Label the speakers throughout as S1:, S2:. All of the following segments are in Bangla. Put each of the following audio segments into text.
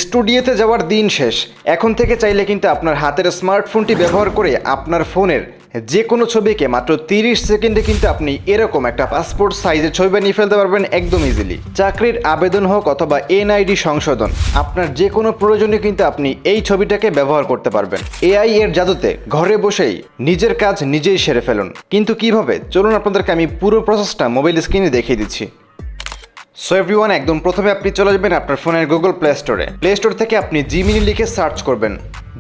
S1: স্টুডিওতে যাওয়ার দিন শেষ। এখন থেকে চাইলে কিন্তু আপনার হাতের স্মার্টফোনটি ব্যবহার করে আপনার ফোনের যে কোনো ছবিকে মাত্র 30 সেকেন্ডে কিন্তু আপনি এরকম একটা পাসপোর্ট সাইজের ছবি বানিয়ে ফেলতে পারবেন একদম ইজিলি। চাকরির আবেদন হোক অথবা এনআইডি সংশোধন, আপনার যে কোনো প্রয়োজনে কিন্তু আপনি এই ছবিটাকে ব্যবহার করতে পারবেন। এআই এর জাদুতে ঘরে বসেই নিজের কাজ নিজেই সেরে ফেলুন। কিন্তু কিভাবে, চলুন আপনাদেরকে আমি পুরো প্রসেসটা মোবাইল স্ক্রিনে দেখিয়ে দিচ্ছি। সো এভরিওয়ান, একদম প্রথমে আপনি চলে যাবেন আপনার ফোনের গুগল প্লে স্টোরে। প্লে স্টোর থেকে আপনি জিমিনি লিখে সার্চ করবেন।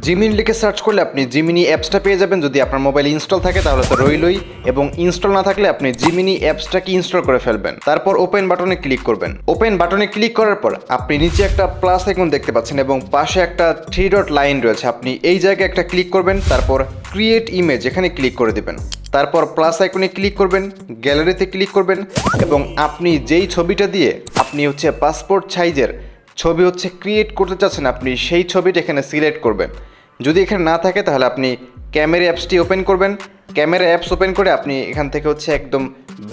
S1: জিমিনি লিখে সার্চ করলে আপনি জিমিনি অ্যাপসটা পেয়ে যাবেন। যদি আপনার মোবাইল ইনস্টল থাকে তাহলে তো রইলই, এবং ইনস্টল না থাকলে আপনি জিমিনি অ্যাপসটাকে ইনস্টল করে ফেলবেন। তারপর ওপেন বাটনে ক্লিক করবেন। ওপেন বাটনে ক্লিক করার পর আপনি নিচে একটা প্লাস আইকন দেখতে পাচ্ছেন এবং পাশে একটা 3 ডট লাইন রয়েছে। আপনি এই জায়গায় একটা ক্লিক করবেন, তারপর ক্রিয়েট ইমেজ এখানে ক্লিক করে দেবেন। তারপর প্লাস আইকনে ক্লিক করবেন, গ্যালারিতে ক্লিক করবেন এবং আপনি যেই ছবিটা দিয়ে আপনি পাসপোর্ট সাইজের ছবি ক্রিয়েট করতে চাচ্ছেন, আপনি সেই ছবিটা এখানে সিলেক্ট করবেন। যদি এখানে না থাকে তাহলে আপনি ক্যামেরা অ্যাপসটি ওপেন করবেন। ক্যামেরা অ্যাপস ওপেন করে আপনি এখান থেকে একদম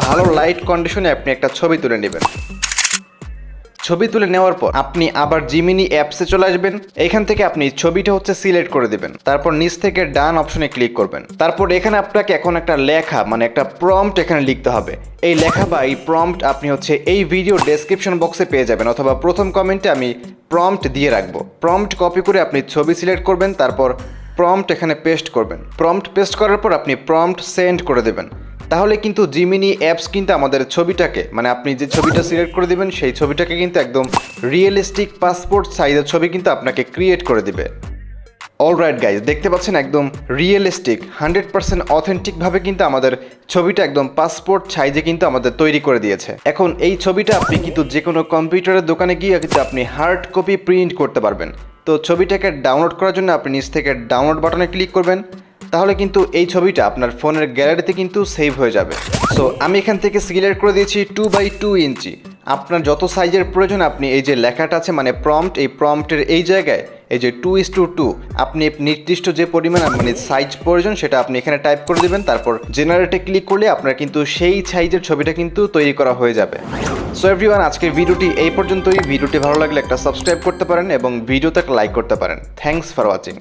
S1: ভালো লাইট কন্ডিশনে আপনি একটা ছবি তুলে নেবেন। ছবি তুলে নেওয়ার পর আপনি আবার জিমিনি অ্যাপসে চলে আসবেন। এখান থেকে আপনি ছবিটা সিলেক্ট করে দেবেন। তারপর নিচ থেকে ডান অপশনে ক্লিক করবেন। তারপর এখানে আপনাকে এখন একটা লেখা একটা প্রম্পট এখানে লিখতে হবে। এই লেখা বা এই প্রম্পট আপনি এই ভিডিও ডেসক্রিপশন বক্সে পেয়ে যাবেন, অথবা প্রথম কমেন্টে আমি প্রম্পট দিয়ে রাখবো। প্রম্পট কপি করে আপনি ছবি সিলেক্ট করবেন, তারপর প্রম্পট এখানে পেস্ট করবেন। প্রম্পট পেস্ট করার পর আপনি প্রম্পট সেন্ড করে দেবেন। তাহলে কিন্তু জিমিনি অ্যাপস কিন্তু আমাদের ছবিটাকে, আপনি যে ছবিটা সিলেক্ট করে দেবেন সেই ছবিটাকে কিন্তু একদম রিয়েলিস্টিক পাসপোর্ট সাইজের ছবি কিন্তু আপনাকে ক্রিয়েট করে দিবে। অলরাইট গাইজ, দেখতে পাচ্ছেন একদম রিয়েলিস্টিক 100% অথেন্টিকভাবে কিন্তু আমাদের ছবিটা একদম পাসপোর্ট সাইজে কিন্তু আমাদের তৈরি করে দিয়েছে। এখন এই ছবিটা আপনি কিন্তু যে কোনো কম্পিউটারের দোকানে গিয়ে কিন্তু আপনি হার্ড কপি প্রিন্ট করতে পারবেন। তো ছবিটাকে ডাউনলোড করার জন্য আপনি নিচ থেকে ডাউনলোড বাটনে ক্লিক করবেন। তাহলে কিন্তু এই ছবিটা আপনার ফোনের গ্যালারিতে কিন্তু সেভ হয়ে যাবে। সো আমি এখান থেকে সিলেক্ট করে দিয়েছি 2x2 ইঞ্চি। আপনার যত সাইজের প্রয়োজন আপনি এই যে লেখাটা আছে প্রম্পট, এই প্রম্পটের এই জায়গায় এই যে 2:2 আপনি নির্দিষ্ট যে পরিমাণ সাইজ প্রয়োজন সেটা আপনি এখানে টাইপ করে দেবেন। তারপর জেনারেটে ক্লিক করলে আপনার কিন্তু সেই সাইজের ছবিটা কিন্তু তৈরি করা হয়ে যাবে। সো এভরিওয়ান, আজকের ভিডিওটি এই পর্যন্তই। ভিডিওটি ভালো লাগলে একটা সাবস্ক্রাইব করতে পারেন এবং ভিডিওতে একটা লাইক করতে পারেন। Thanks for watching.